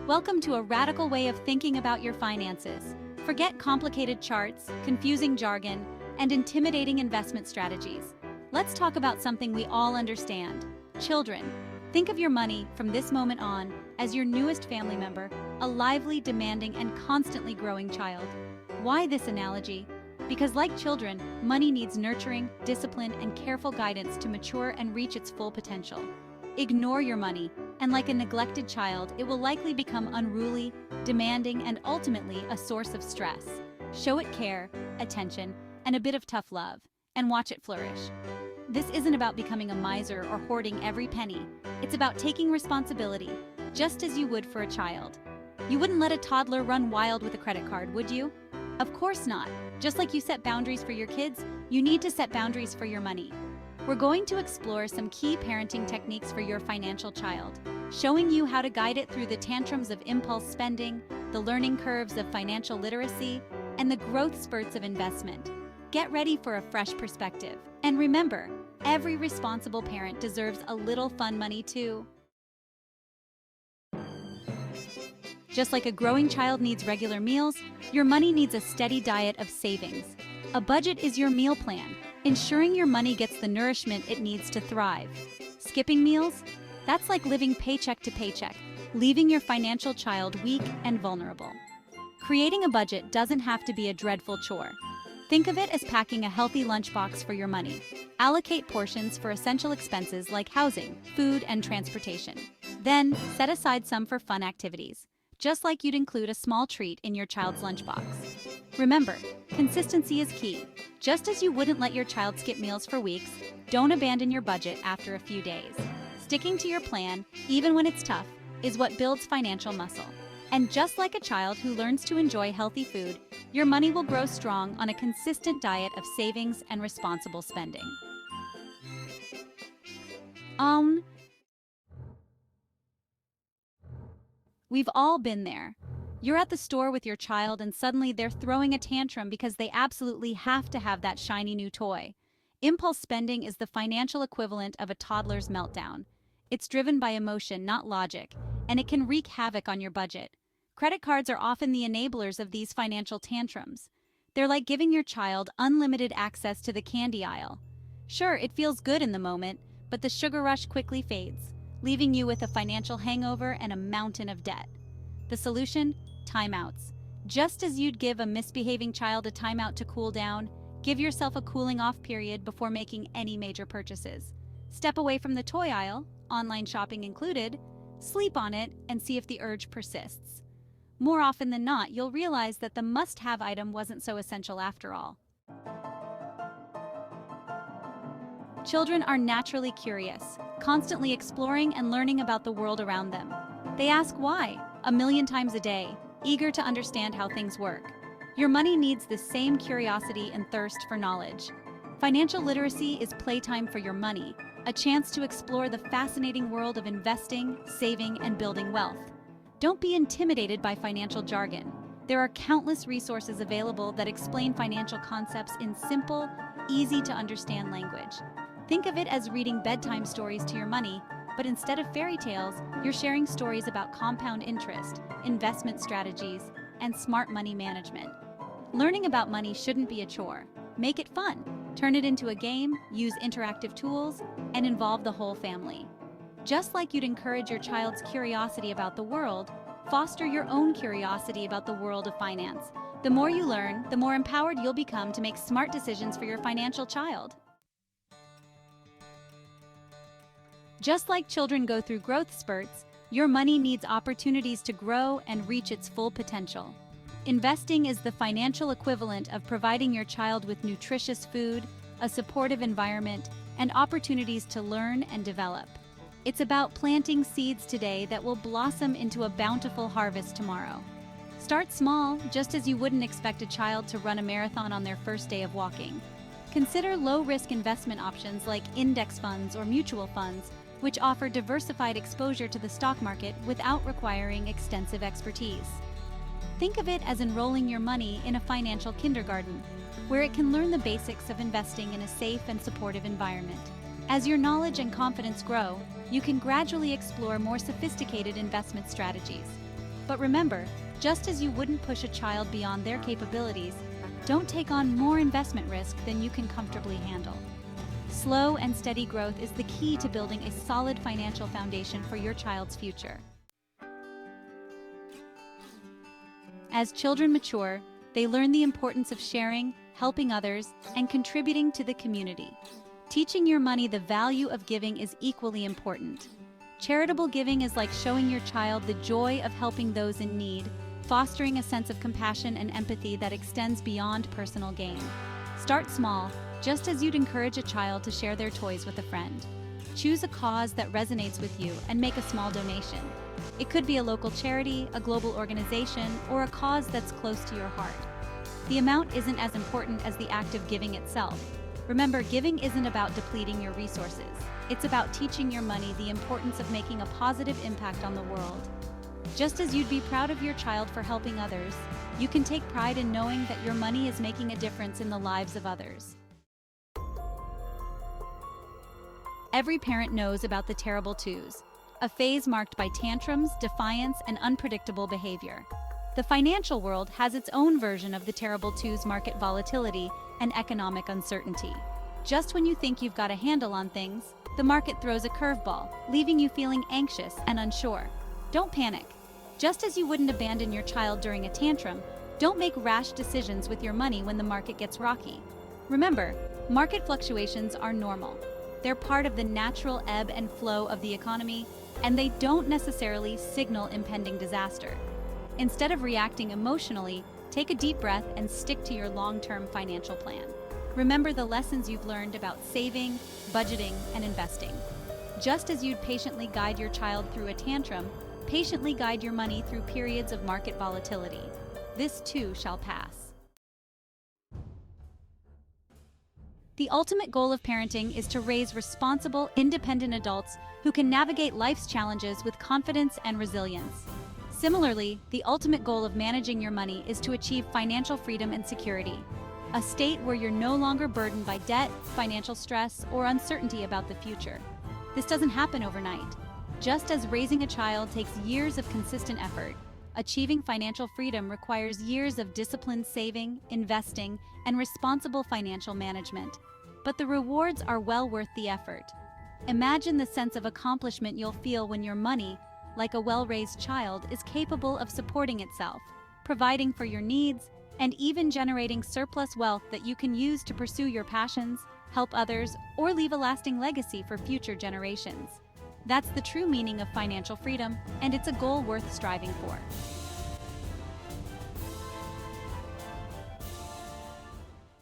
Welcome to a radical way of thinking about your finances. Forget complicated charts, confusing jargon, and intimidating investment strategies. Let's talk about something we all understand. Children. Think of your money from this moment on as your newest family member, a lively, demanding, and constantly growing child. Why this analogy? Because like children, money needs nurturing, discipline, and careful guidance to mature and reach its full potential. Ignore your money, and like a neglected child, it will likely become unruly, demanding, and ultimately a source of stress. Show it care, attention, and a bit of tough love, and watch it flourish. This isn't about becoming a miser or hoarding every penny. It's about taking responsibility, just as you would for a child. You wouldn't let a toddler run wild with a credit card, would you? Of course not. Just like you set boundaries for your kids, you need to set boundaries for your money. We're going to explore some key parenting techniques for your financial child, showing you how to guide it through the tantrums of impulse spending, the learning curves of financial literacy, and the growth spurts of investment. Get ready for a fresh perspective. And remember, every responsible parent deserves a little fun money too. Just like a growing child needs regular meals, your money needs a steady diet of savings. A budget is your meal plan, ensuring your money gets the nourishment it needs to thrive. Skipping meals? That's like living paycheck to paycheck, leaving your financial child weak and vulnerable. Creating a budget doesn't have to be a dreadful chore. Think of it as packing a healthy lunchbox for your money. Allocate portions for essential expenses like housing, food, and transportation. Then, set aside some for fun activities, just like you'd include a small treat in your child's lunchbox. Remember, consistency is key. Just as you wouldn't let your child skip meals for weeks, don't abandon your budget after a few days. Sticking to your plan, even when it's tough, is what builds financial muscle. And just like a child who learns to enjoy healthy food, your money will grow strong on a consistent diet of savings and responsible spending. We've all been there. You're at the store with your child and suddenly they're throwing a tantrum because they absolutely have to have that shiny new toy. Impulse spending is the financial equivalent of a toddler's meltdown. It's driven by emotion, not logic, and it can wreak havoc on your budget. Credit cards are often the enablers of these financial tantrums. They're like giving your child unlimited access to the candy aisle. Sure, it feels good in the moment, but the sugar rush quickly fades, leaving you with a financial hangover and a mountain of debt. The solution? Timeouts. Just as you'd give a misbehaving child a timeout to cool down, give yourself a cooling off period before making any major purchases. Step away from the toy aisle, online shopping included, sleep on it, and see if the urge persists. More often than not, you'll realize that the must-have item wasn't so essential after all. Children are naturally curious, constantly exploring and learning about the world around them. They ask why, 1,000,000 times a day, eager to understand how things work. Your money needs the same curiosity and thirst for knowledge. Financial literacy is playtime for your money, a chance to explore the fascinating world of investing, saving, and building wealth. Don't be intimidated by financial jargon. There are countless resources available that explain financial concepts in simple, easy-to-understand language. Think of it as reading bedtime stories to your money, but instead of fairy tales, you're sharing stories about compound interest, investment strategies, and smart money management. Learning about money shouldn't be a chore. Make it fun. Turn it into a game, use interactive tools, and involve the whole family. Just like you'd encourage your child's curiosity about the world, foster your own curiosity about the world of finance. The more you learn, the more empowered you'll become to make smart decisions for your financial child. Just like children go through growth spurts, your money needs opportunities to grow and reach its full potential. Investing is the financial equivalent of providing your child with nutritious food, a supportive environment, and opportunities to learn and develop. It's about planting seeds today that will blossom into a bountiful harvest tomorrow. Start small, just as you wouldn't expect a child to run a marathon on their first day of walking. Consider low-risk investment options like index funds or mutual funds, which offer diversified exposure to the stock market without requiring extensive expertise. Think of it as enrolling your money in a financial kindergarten, where it can learn the basics of investing in a safe and supportive environment. As your knowledge and confidence grow, you can gradually explore more sophisticated investment strategies. But remember, just as you wouldn't push a child beyond their capabilities, don't take on more investment risk than you can comfortably handle. Slow and steady growth is the key to building a solid financial foundation for your child's future. As children mature, they learn the importance of sharing, helping others, and contributing to the community. Teaching your money the value of giving is equally important. Charitable giving is like showing your child the joy of helping those in need, fostering a sense of compassion and empathy that extends beyond personal gain. Start small, just as you'd encourage a child to share their toys with a friend. Choose a cause that resonates with you and make a small donation. It could be a local charity, a global organization, or a cause that's close to your heart. The amount isn't as important as the act of giving itself. Remember, giving isn't about depleting your resources. It's about teaching your money the importance of making a positive impact on the world. Just as you'd be proud of your child for helping others, you can take pride in knowing that your money is making a difference in the lives of others. Every parent knows about the terrible twos, a phase marked by tantrums, defiance, and unpredictable behavior. The financial world has its own version of the terrible twos: market volatility and economic uncertainty. Just when you think you've got a handle on things, the market throws a curveball, leaving you feeling anxious and unsure. Don't panic. Just as you wouldn't abandon your child during a tantrum, don't make rash decisions with your money when the market gets rocky. Remember, market fluctuations are normal. They're part of the natural ebb and flow of the economy, and they don't necessarily signal impending disaster. Instead of reacting emotionally, take a deep breath and stick to your long-term financial plan. Remember the lessons you've learned about saving, budgeting, and investing. Just as you'd patiently guide your child through a tantrum, patiently guide your money through periods of market volatility. This too shall pass. The ultimate goal of parenting is to raise responsible, independent adults who can navigate life's challenges with confidence and resilience. Similarly, the ultimate goal of managing your money is to achieve financial freedom and security, a state where you're no longer burdened by debt, financial stress, or uncertainty about the future. This doesn't happen overnight. Just as raising a child takes years of consistent effort, achieving financial freedom requires years of disciplined saving, investing, and responsible financial management. But the rewards are well worth the effort. Imagine the sense of accomplishment you'll feel when your money, like a well-raised child, is capable of supporting itself, providing for your needs, and even generating surplus wealth that you can use to pursue your passions, help others, or leave a lasting legacy for future generations. That's the true meaning of financial freedom, and it's a goal worth striving for.